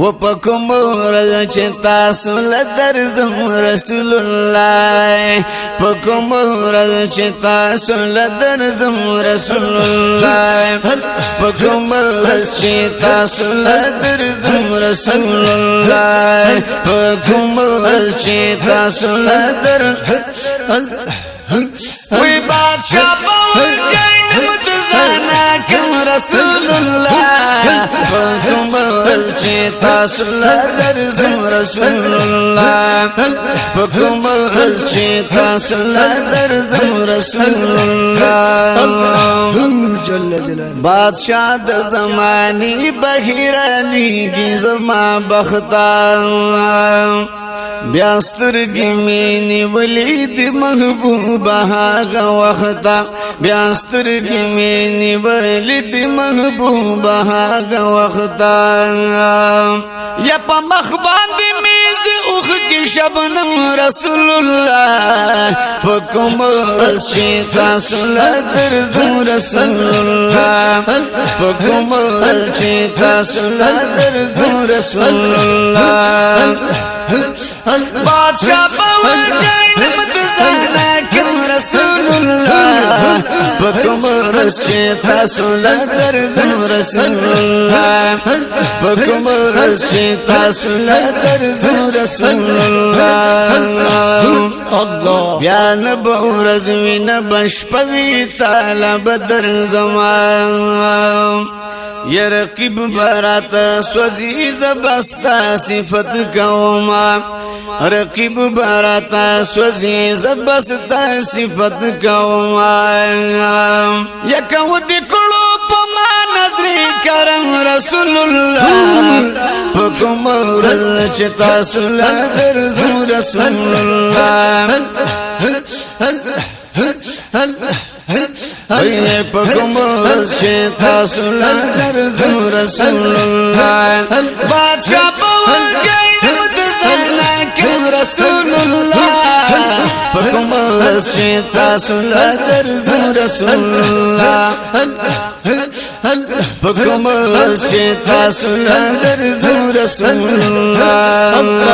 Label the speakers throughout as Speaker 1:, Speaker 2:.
Speaker 1: و پکم ورځ چې تاسو لدرځم رسول الله پکم ورځ چې تاسو لدرځم رسول الله پکم ورځ چې تاسو لدرځم رسول الله پکم ورځ چې تاسو لدرځم وی بادشاہ باوگین متزانا کم رسول اللہ پکم ورچیتا سلا درزم رسول اللہ پکم ورچیتا سلا درزم رسول اللہ بادشاہ د زمانی بحیرانی کی زمان بختان بیاسترگی میں نیولی دی محبوبہ آگا وقتا بیاسترگی میں نیولی دی محبوبہ آگا وقتا یا پا مخبان دی میز اوخ کی شبنم رسول اللہ پکم رسیتا سلا دردم رسول اللہ پکم رسیتا سلا دردم رسول اللہ بادشاہ باوگین متزانا کم رسول اللہ پکم رسیتا سلا درزم رسول اللہ پکم رسیتا سلا درزم رسول اللہ بیا نبو رزوی نبشپوی تالا بدر زمان یا رقیب برات سوزی زبستا صفت کوما رقیب برات سوزی زبستا صفت کوما یا کود کلو پما نظری کرم رسول اللہ پکم ورځ چې تاسو لدرځم رسول اللہ وی پکم ورځ چې تاسو لدرځم رسول اللہ بادشاہ باوگین متزانا کم رسول اللہ پکم ورځ چې تاسو لدرځم رسول اللہ پکم ورځ چې تاسو لدرځم رسول اللہ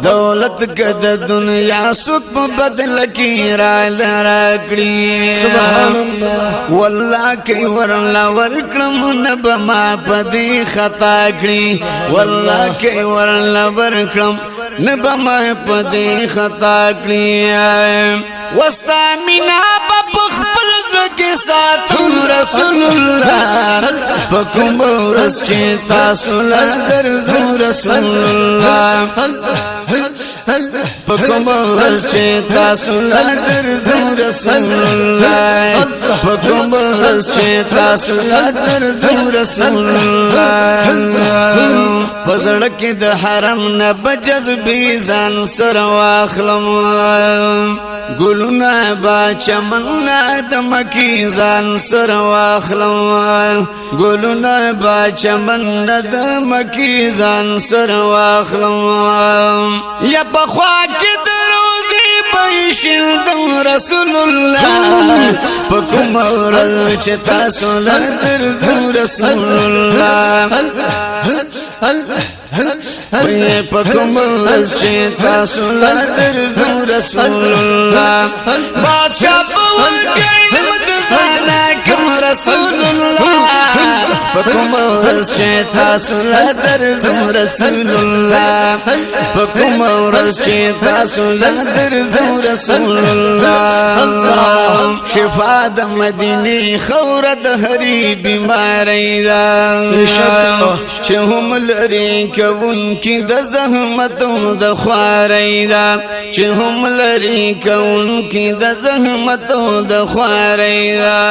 Speaker 1: دولت کد دنیا سک بدل کی را لراکڑی سبحان اللہ واللہ کئی ورلا ورکڑم نبما پدی خطا کڑی واللہ کئی ورلا ورکڑم نبما پدی خطا کڑی وستا مینا بخپل زرگی ساتم رسول اللہ پکم ورځ چې تاسو لدرځم رسول اللہ پکم ورځ چې تاسو لدرځم رسول اللہ پکم ورځ چې تاسو لدرځم رسول اللہ پزړه کې د حرم نه بجذبې ځان سره واخلم ګلونه با چمنونه د مکی ځان سره واخلم ګلونه با چمنونه د مکی ځان سره واخلم یا بخوا کې د روزي بشیندم رسول الله پکم ورځ چې تاسو لدرځم رسول الله وی پکم ورځ چې تاسو لدرځم رسول الله بادشاہ باوگین متزانا کم رسول اللہ پکم ورځ چې تاسو لدرځم رسول الله پکم ورځ چې تاسو لدرځم رسول الله شفا د مدینه خور د هری بیماری دا چې هم لري کوونکی د زحمتو د خواري دا چې هم لري کوونکی د زحمتو د خواري دا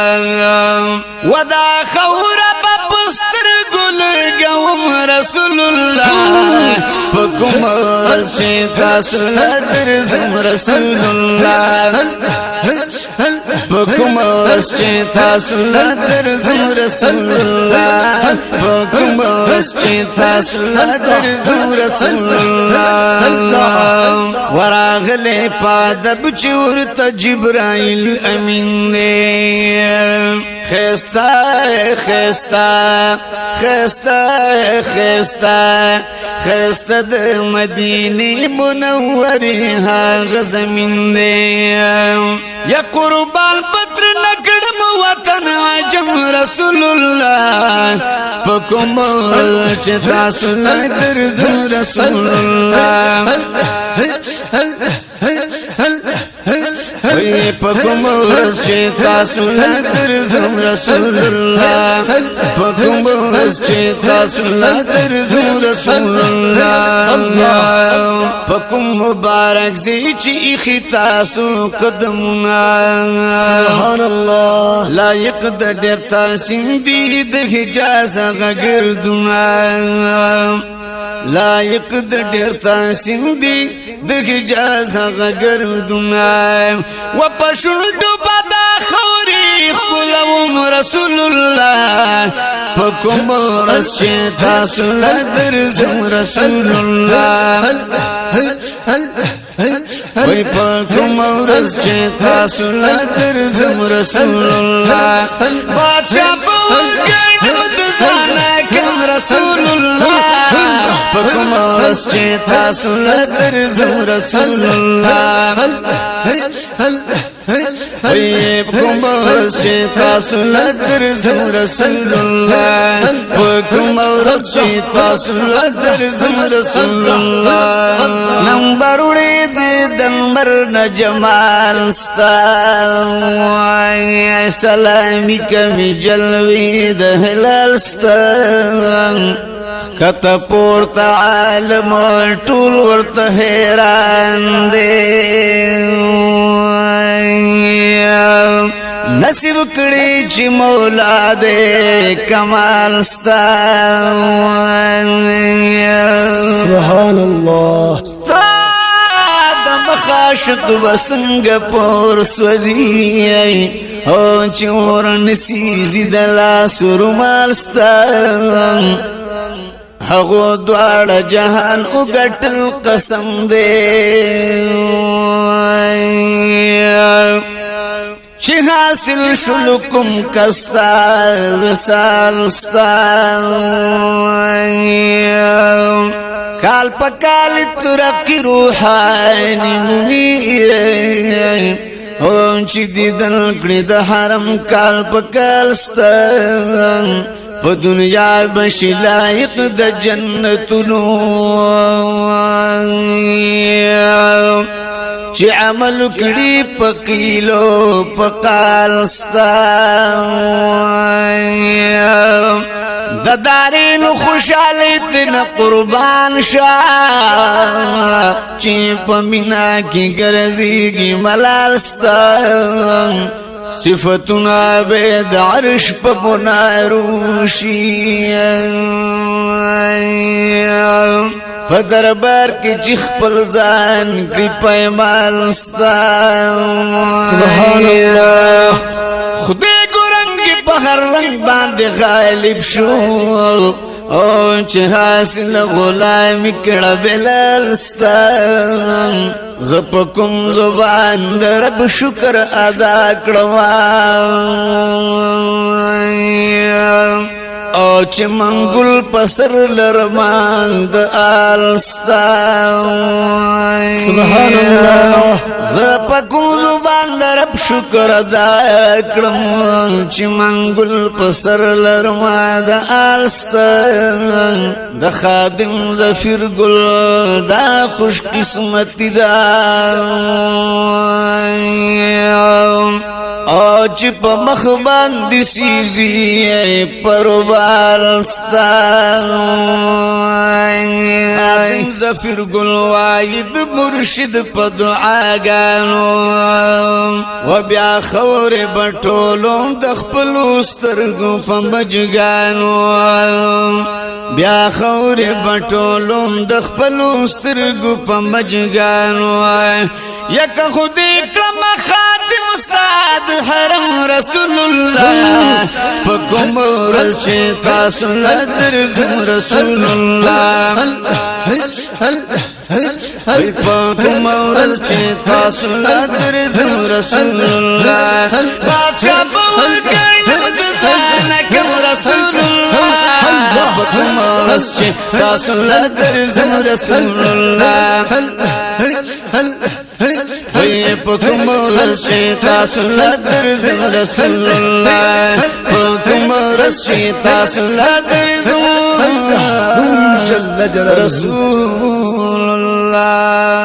Speaker 1: ودا خور بپستر ګل ګوم رسول الله پکم ورځ چې تاسو لدرځم رسول الله پکم ورځ چې تاسو لدرځم رسول الله پکم ورځ چې تاسو لدرځم رسول الله وراغله پادب چور ته جبرائیل امین خستا خستا خستا خستا خستا د مدینه منوره هغه زمین دی یا قربان بدر نکړم وطن عجم رسول الله پکوم چې تاسو درځم رسول الله پکوم چې تاسو درځم رسول الله پکوم چې تاسو درځم رسول الله پکوم مبارک زی چې تاسو قدمونه سبحان الله لایق د ډیر تاسو دی د حجاز غردونه لایق د ډیر تاسو دی د حجاز غردونه و پښوندو بدا خوري خپلوم رسول الله پکوم رسې تاسو درځم رسول الله وای پکوم رسې تاسو درځم رسول الله بادشاہ په وګړو د ځانه کوم رسول الله پکوم رسې تاسو درځم رسول الله پکوم رسې تاسو درځم رسول الله پکوم رسې تاسو درځم رسول الله نمبر وړي د نمبر نجمال ستا سلامي کوي جلوي د هلال ستا کته پورته عالم ټول ورته حیران دي نصیب کړي چې مولا دې کمال ستا
Speaker 2: سبحان الله
Speaker 1: مخاشق وسنگ پور سوزی او چور نسیزی دلا سرمال ستان هغو دوار جهان اگٹل قسم دے چه حاصل شلکم کستا وصال ستان کال پکال ترقی روحانی ممیر اون چی دیدن کڑی دا حرم کال پکال ستان پا دنیا بشی لائق دا جنتنو چی عمل کڑی پا قیلو پا قال ستان ددارین خوشالیت نا قربان شاہ چی پمینا کی گرزیگی ملال ستان صفتنا بید عرش پا بناروشی پا دربار کی چیخ پلزان کی پیمال ستان
Speaker 2: سبحان اللہ
Speaker 1: خدای هر رنگ باندې غالب شو او چې حاصل غلام کړه بلال ستان زپکم زبان در رب شکر ادا کړم او چې منګل پسر لرمان د آل ستان
Speaker 2: سبحان الله
Speaker 1: زپکم زبان در رب شکر ادا کړم چې منګل پسر لرمان د آل ستان د خادم زفیر ګل دا خوش قسمت دا او چې په مخ باندې سيزي پروبال ستان زفیر ګل واید مرشد په دعاګانو و بیا خور بټولو د خپل سترګو په مجګانو بیا خور بټولو د خپل سترګو په مجګانو یک خودی کلم خاتم استاد حرم رسول الله پکوم رچه تاسو لدرزم رسول الله پکوم رچه تاسو لدرزم رسول الله بادشاہ بول گئی خانکم رسول الله بکم رسچ تاسو لگرزم رسول الله وی پکم رسچ تاسو لگرزم رسول الله پکم رسچ تاسو لگرزم
Speaker 2: جل جلاله
Speaker 1: رسول الله